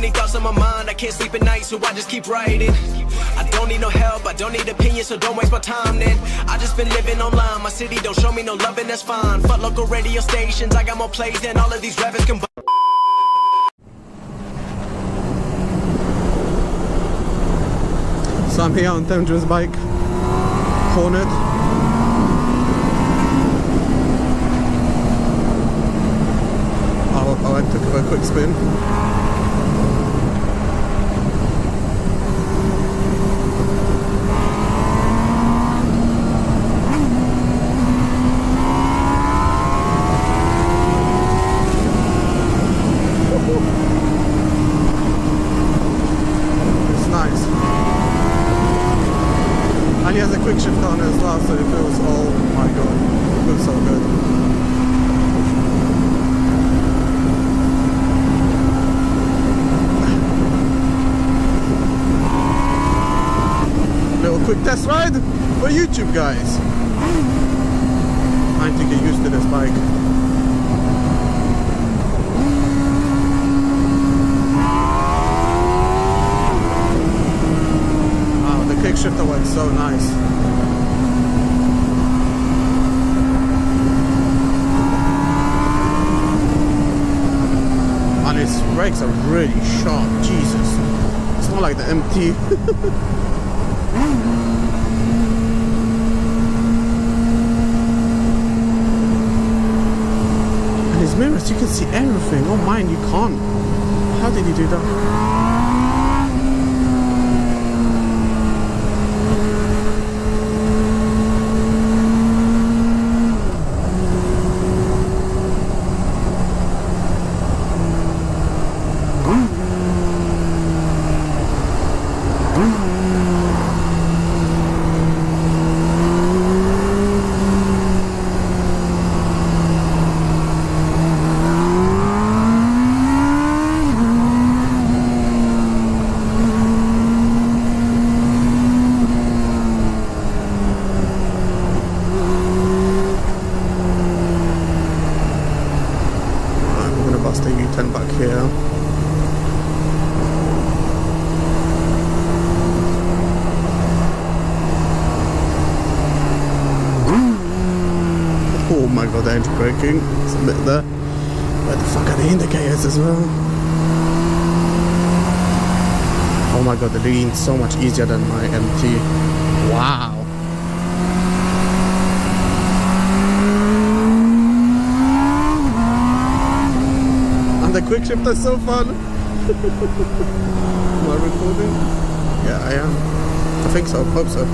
many thoughts on my mind, I can't sleep at night, so I just keep writing. I don't need no help, I don't need opinions, so don't waste my time then. I just been living online, my city don't show me no love and that's fine. Fuck local radio stations, I got more plays than all of these rappers combined. So I'm here on Temjin'S bike, cornered. I went to a quick spin. It's nice. And he has a quick shift on as well, so it feels, oh my god, it feels so good. Little quick test ride for YouTube, guys. I need to get used to this bike. Wow, the kick shifter went so nice. And its brakes are really sharp, Jesus. It's not like the MT. And his mirrors, you can see everything. Oh mine, you can't. How did he do that? The U10 back here. Oh my god, the engine braking. It's a bit there. Where the fuck are the indicators as well? Oh my god, the lean's so much easier than my MT. Wow. The quick shift is so fun. Am I recording? Yeah, I am. I think so. Hope so.